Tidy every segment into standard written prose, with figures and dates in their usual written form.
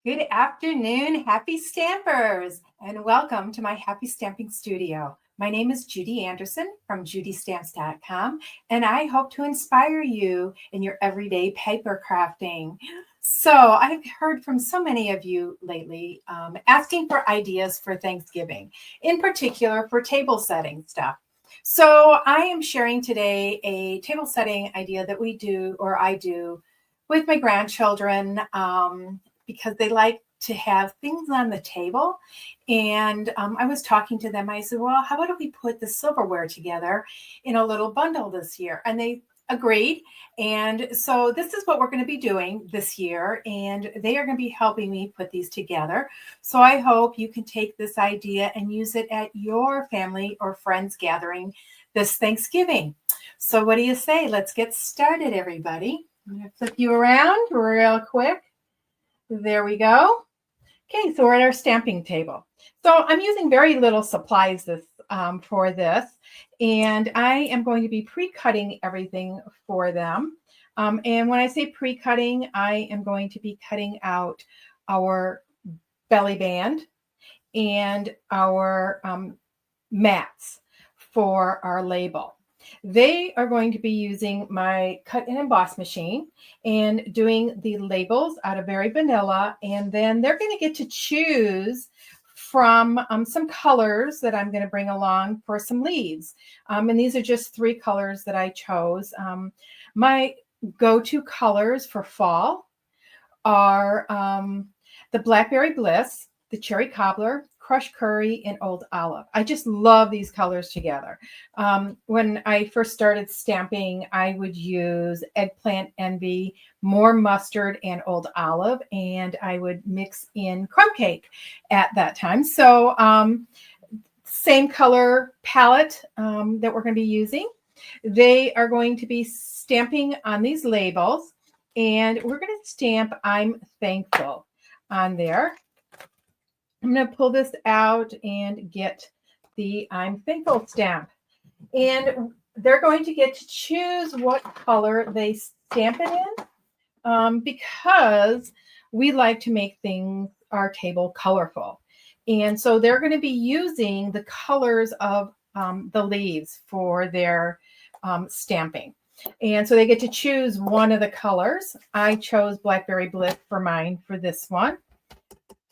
Good afternoon, happy stampers, and welcome to my Happy Stamping Studio. My name is Judy Anderson from judystamps.com, and I hope to inspire you in your everyday paper crafting. So I've heard from so many of you lately asking for ideas for Thanksgiving, in particular for table setting stuff. So I am sharing today a table setting idea that we do, or I do, with my grandchildren. Because they like to have things on the table. And I was talking to them. I said, well, how about if we put the silverware together in a little bundle this year? And they agreed. And so this is what we're going to be doing this year. And they are going to be helping me put these together. So I hope you can take this idea and use it at your family or friends gathering this Thanksgiving. So what do you say? Let's get started, everybody. I'm going to flip you around real quick. There we go. Okay, so we're at our stamping table. So I'm using very little supplies for this, and I am going to be pre-cutting everything for them. And when I say pre-cutting, I am going to be cutting out our belly band and our mats for our label. They are going to be using my cut and emboss machine and doing the labels out of Very Vanilla. And then they're going to get to choose from some colors that I'm going to bring along for some leaves. And these are just 3 colors that I chose. My go-to colors for fall are the Blackberry Bliss, the Cherry Cobbler, Crushed Curry, and Old Olive. I just love these colors together. When I first started stamping, I would use Eggplant Envy, more mustard, and Old Olive, and I would mix in crumb cake at that time. So same color palette that we're going to be using. They are going to be stamping on these labels, and we're going to stamp I'm Thankful on there. I'm going to pull this out and get the I'm Thankful stamp. And they're going to get to choose what color they stamp it in because we like to make our table colorful. And so they're going to be using the colors of the leaves for their stamping. And so they get to choose one of the colors. I chose Blackberry Bliss for mine for this one.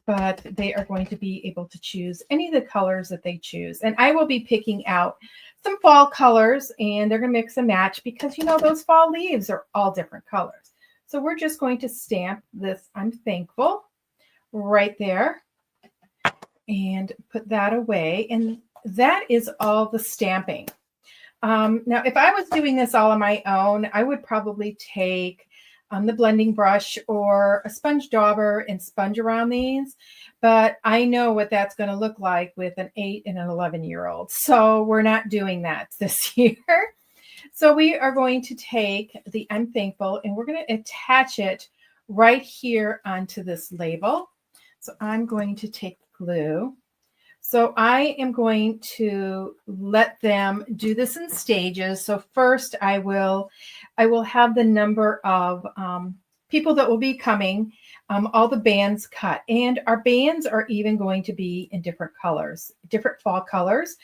But they are going to be able to choose any of the colors that they choose. And I will be picking out some fall colors, and they're going to mix and match because, those fall leaves are all different colors. So we're just going to stamp this I'm Thankful right there and put that away. And that is all the stamping. Now, if I was doing this all on my own, I would probably take the blending brush or a sponge dauber and sponge around these, but I know what that's going to look like with an 8 and an 11-year-old. So we're not doing that this year. So we are going to take the I'm Thankful and we're going to attach it right here onto this label. So I'm going to take glue. So I am going to let them do this in stages. So first I will have the number of people that will be coming, all the bands cut. And our bands are even going to be in different colors, different fall colors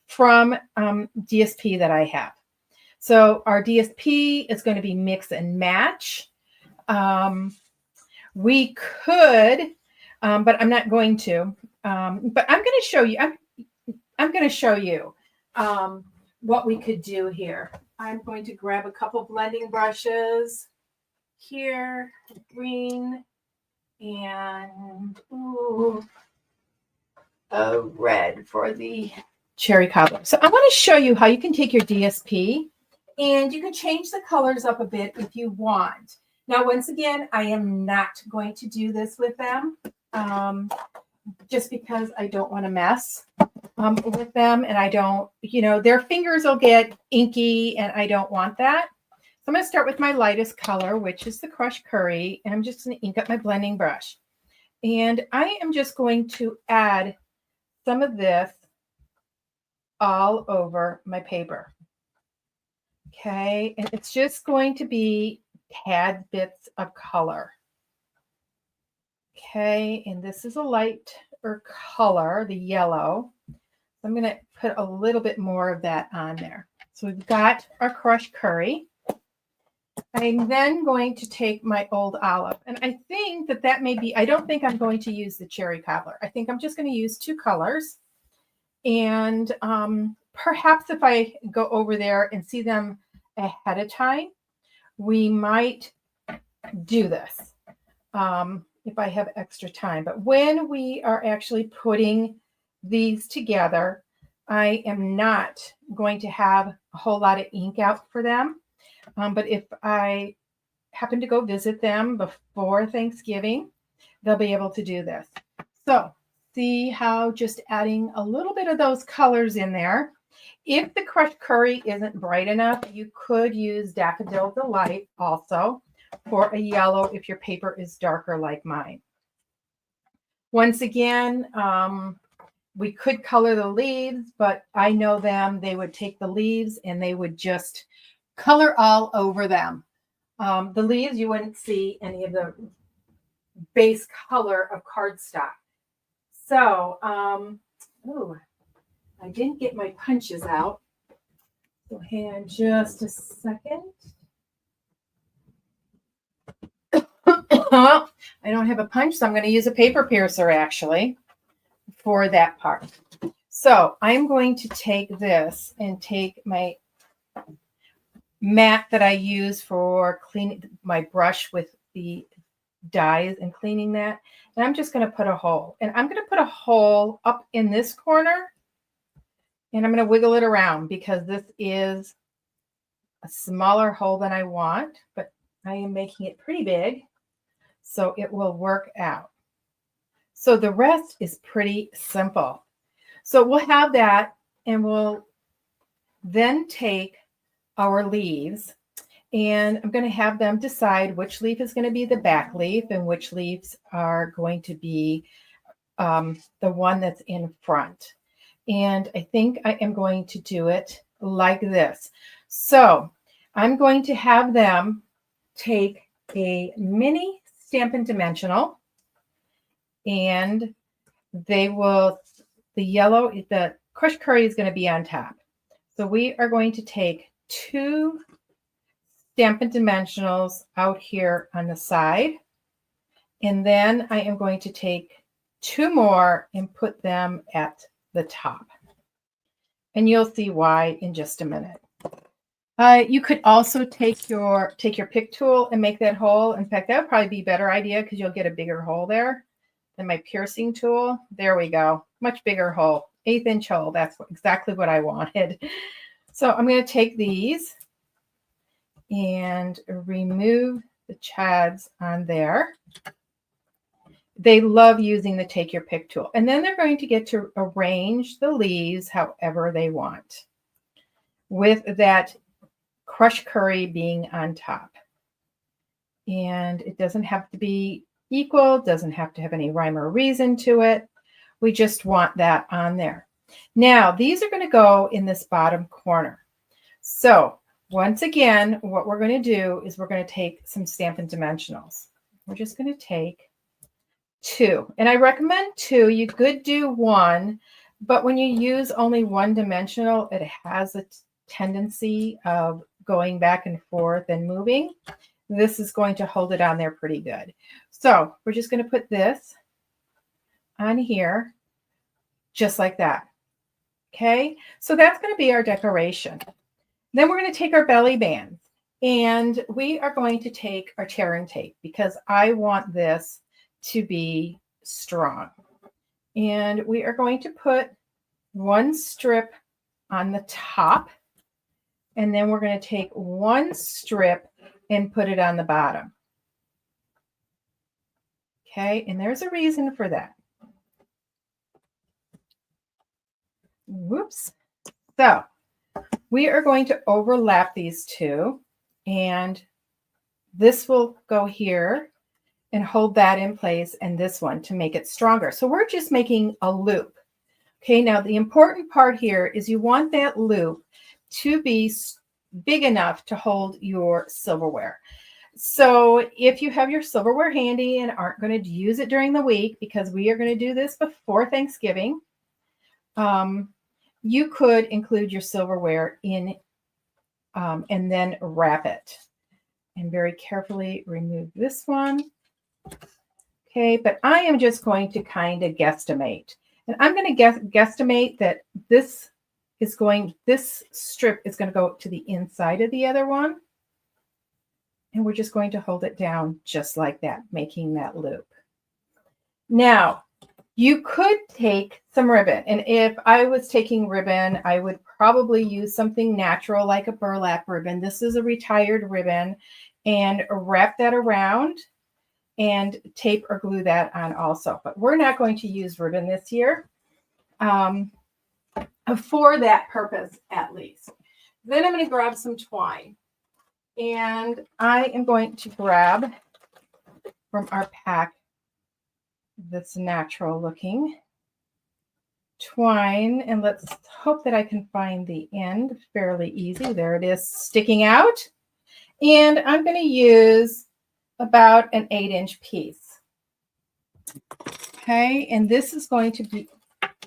from DSP that I have. So our DSP is going to be mix and match. We could, but I'm not going to. But I'm going to show you. I'm going to show you what we could do here. I'm going to grab a couple blending brushes here, green and a red for the Cherry Cobbler. So I want to show you how you can take your DSP and you can change the colors up a bit if you want. Now, once again, I am not going to do this with them. Just because I don't want to mess with them, and I don't, their fingers will get inky, and I don't want that. So I'm going to start with my lightest color, which is the Crushed Curry, and I'm just going to ink up my blending brush. And I am just going to add some of this all over my paper. Okay, and it's just going to be tad bits of color. Okay, and this is a lighter color, the yellow. I'm going to put a little bit more of that on there. So we've got our crushed curry. I'm then going to take my old olive, and I think that may be, I don't think I'm going to use the cherry cobbler. I think I'm just going to use 2 colors. And perhaps if I go over there and see them ahead of time, we might do this if I have extra time. But when we are actually putting these together, I am not going to have a whole lot of ink out for them. But if I happen to go visit them before Thanksgiving, they'll be able to do this. So see how just adding a little bit of those colors in there. If the crushed curry isn't bright enough, you could use Daffodil Delight also for a yellow if your paper is darker like mine. Once again, we could color the leaves, but I know them. They would take the leaves and they would just color all over them. The leaves, you wouldn't see any of the base color of cardstock. So, ooh, I didn't get my punches out. So hang on just a second. I don't have a punch, so I'm going to use a paper piercer actually for that part. So I'm going to take this and take my mat that I use for cleaning my brush with the dyes and cleaning that. And I'm just going to put a hole. And I'm going to put a hole up in this corner. And I'm going to wiggle it around because this is a smaller hole than I want, but I am making it pretty big, so it will work out. So the rest is pretty simple. So we'll have that, and we'll then take our leaves, and I'm going to have them decide which leaf is going to be the back leaf and which leaves are going to be the one that's in front. And I think I am going to do it like this. So I'm going to have them take a mini Stampin' Dimensional, and they will, the yellow, the crushed curry is going to be on top. So we are going to take 2 Stampin' Dimensionals out here on the side. And then I am going to take 2 more and put them at the top. And you'll see why in just a minute. You could also take your pick tool and make that hole. In fact, that would probably be a better idea because you'll get a bigger hole there than my piercing tool. There we go. Much bigger hole. 1/8 inch hole. That's exactly what I wanted. So I'm going to take these and remove the chads on there. They love using the take your pick tool. And then they're going to get to arrange the leaves however they want, with that crushed curry being on top. And it doesn't have to be equal, doesn't have to have any rhyme or reason to it. We just want that on there. Now, these are going to go in this bottom corner. So once again, what we're going to do is we're going to take some Stampin' Dimensionals. We're just going to take 2. And I recommend 2. You could do 1, but when you use only 1 dimensional, it has a tendency of going back and forth and moving. This is going to hold it on there pretty good. So we're just going to put this on here just like that. Okay, so that's going to be our decoration. Then we're going to take our belly bands, and we are going to take our tearing tape because I want this to be strong. And we are going to put 1 strip on the top, and then we're going to take 1 strip and put it on the bottom. Okay, and there's a reason for that. Whoops. So we are going to overlap these 2, and this will go here and hold that in place, and this one to make it stronger. So we're just making a loop. Okay, now the important part here is you want that loop to be big enough to hold your silverware. So if you have your silverware handy and aren't going to use it during the week, because we are going to do this before Thanksgiving, you could include your silverware in and then wrap it. And very carefully remove this one. Okay, but I am just going to kind of guesstimate. And I'm going to guesstimate that this strip is going to go to the inside of the other one. And we're just going to hold it down just like that, making that loop. Now, you could take some ribbon. And if I was taking ribbon, I would probably use something natural like a burlap ribbon. This is a retired ribbon. And wrap that around and tape or glue that on also. But we're not going to use ribbon this year for that purpose at least. Then I'm going to grab some twine. And I am going to grab from our pack this natural looking twine. And let's hope that I can find the end fairly easy. There it is sticking out. And I'm going to use about an 8-inch piece. Okay, and this is going to be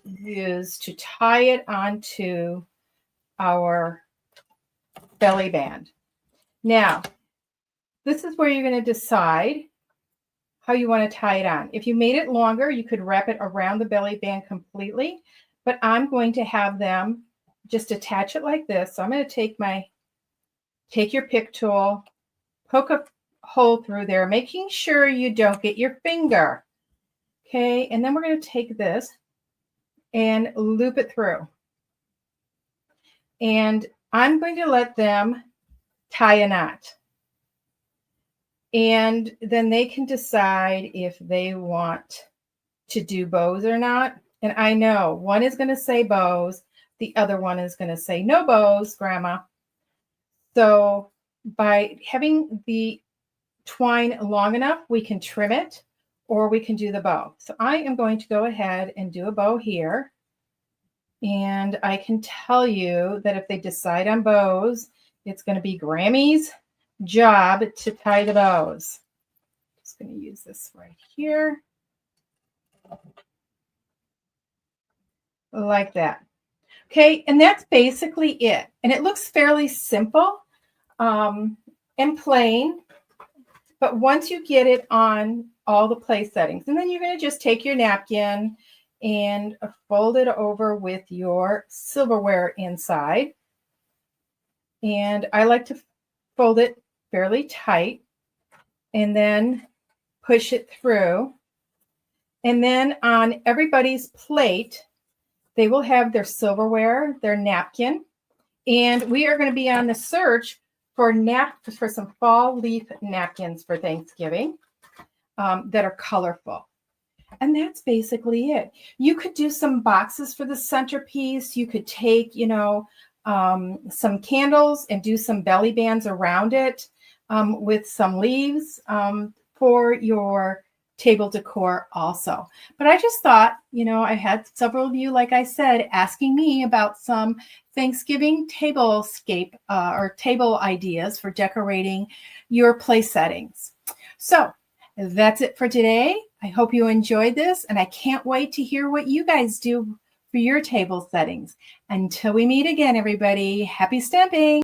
used to tie it onto our belly band. Now, this is where you're going to decide how you want to tie it on. If you made it longer, you could wrap it around the belly band completely, but I'm going to have them just attach it like this. So I'm going to take your pick tool, poke a hole through there, making sure you don't get your finger. Okay, and then we're going to take this and loop it through. And I'm going to let them tie a knot. And then they can decide if they want to do bows or not. And I know one is going to say bows, the other one is going to say no bows, Grandma. So by having the twine long enough, we can trim it or we can do the bow. So I am going to go ahead and do a bow here. And I can tell you that if they decide on bows, it's going to be Grammy's job to tie the bows. Just going to use this right here. Like that. Okay, and that's basically it. And it looks fairly simple and plain. But once you get it on all the place settings, and then you're going to just take your napkin and fold it over with your silverware inside. And I like to fold it fairly tight and then push it through. And then on everybody's plate, they will have their silverware, their napkin. And we are going to be on the search for some fall leaf napkins for Thanksgiving that are colorful. And that's basically it. You could do some boxes for the centerpiece. You could take, some candles and do some belly bands around it with some leaves for your table decor also. But I just thought, I had several of you, like I said, asking me about some Thanksgiving tablescape or table ideas for decorating your place settings. So that's it for today. I hope you enjoyed this, and I can't wait to hear what you guys do for your table settings. Until we meet again, everybody, happy stamping.